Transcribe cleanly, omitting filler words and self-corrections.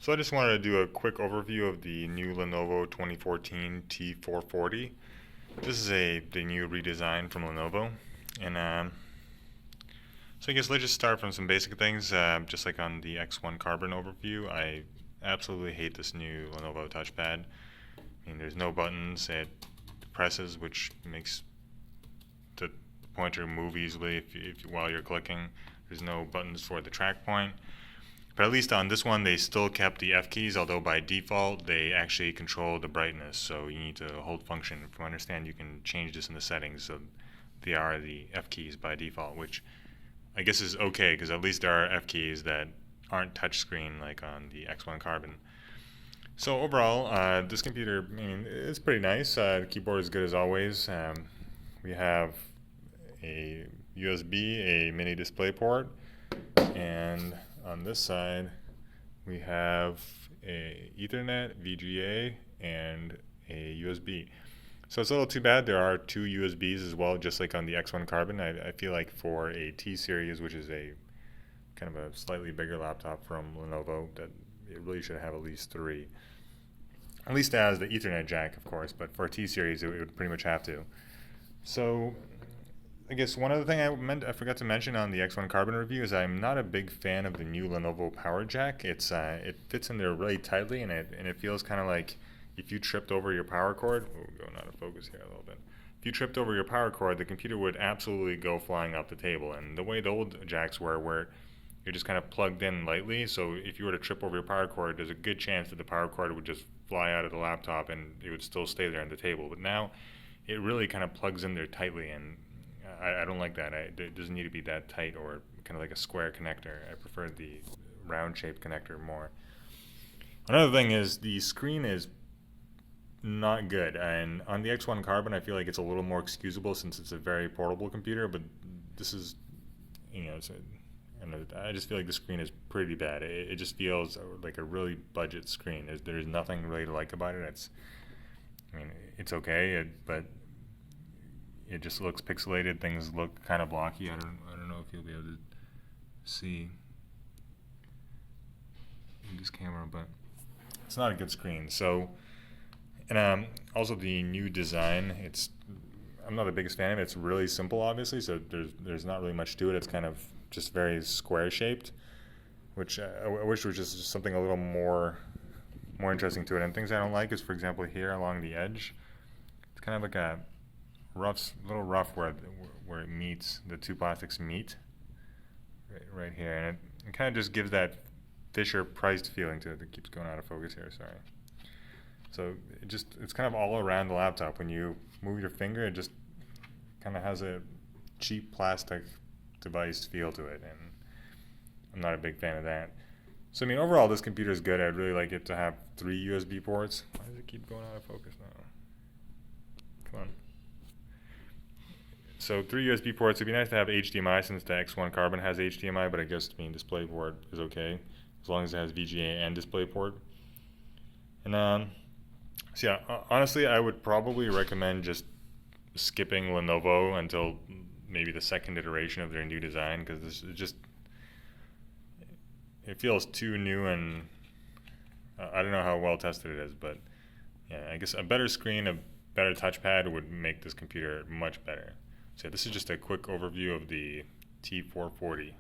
So I just wanted to do a quick overview of the new Lenovo 2014 T440. This is the new redesign from Lenovo, and so I guess let's just start from some basic things. Just like on the X1 Carbon overview, I absolutely hate this new Lenovo Touchpad. I mean, there's no buttons. It presses, which makes the pointer move easily while you're clicking. There's no buttons for the track point. But at least on this one, they still kept the F keys, although by default, they actually control the brightness. So you need to hold function. From what I understand, you can change this in the settings. So they are the F keys by default, which I guess is okay, because at least there are F keys that aren't touchscreen like on the X1 Carbon. So overall, this computer, I mean, it's pretty nice. The keyboard is good as always. We have a USB, a mini display port, and on this side, we have a Ethernet, VGA, and a USB. So it's a little too bad there are two USBs as well, just like on the X1 Carbon. I feel like for a T series, which is a kind of a slightly bigger laptop from Lenovo, that it really should have at least three. At least it has the Ethernet jack, of course, but for a T series, it would pretty much have to. So I guess one other thing I forgot to mention on the X1 Carbon review is I'm not a big fan of the new Lenovo power jack. It fits in there really tightly, and it feels kind of like if you tripped over your power cord. We're going out of focus here a little bit. If you tripped over your power cord, the computer would absolutely go flying off the table. And the way the old jacks were, where you're just kind of plugged in lightly, so if you were to trip over your power cord, there's a good chance that the power cord would just fly out of the laptop and it would still stay there on the table. But now it really kind of plugs in there tightly, and I don't like that. It doesn't need to be that tight or kind of like a square connector. I prefer the round shaped connector more. Another thing is the screen is not good, and on the X1 Carbon I feel like it's a little more excusable since it's a very portable computer, but this is, I just feel like the screen is pretty bad. It just feels like a really budget screen. There's nothing really to like about it. It's okay, but it just looks pixelated. Things look kind of blocky. I don't know if you'll be able to see in this camera, but it's not a good screen. So, and also the new design. I'm not the biggest fan of it. It's really simple, obviously. So there's not really much to it. It's kind of just very square shaped, which I wish was just something a little more interesting to it. And things I don't like is, for example, here along the edge, it's kind of like a little rough where it meets, the two plastics meet right here, and it kind of just gives that Fisher-Price feeling to it. That keeps going out of focus here, sorry. So it's kind of all around the laptop. When you move your finger, it just kind of has a cheap plastic device feel to it, and I'm not a big fan of that. So I mean, overall this computer is good. I'd really like it to have 3 USB ports. Why does it keep going out of focus now? Come on. So 3 USB ports. It'd be nice to have HDMI since the X1 Carbon has HDMI, but I guess DisplayPort is okay as long as it has VGA and DisplayPort. And so yeah, honestly, I would probably recommend just skipping Lenovo until maybe the second iteration of their new design, because this is just, it feels too new, and I don't know how well tested it is, but yeah, I guess a better screen, a better touchpad would make this computer much better. So this is just a quick overview of the T440.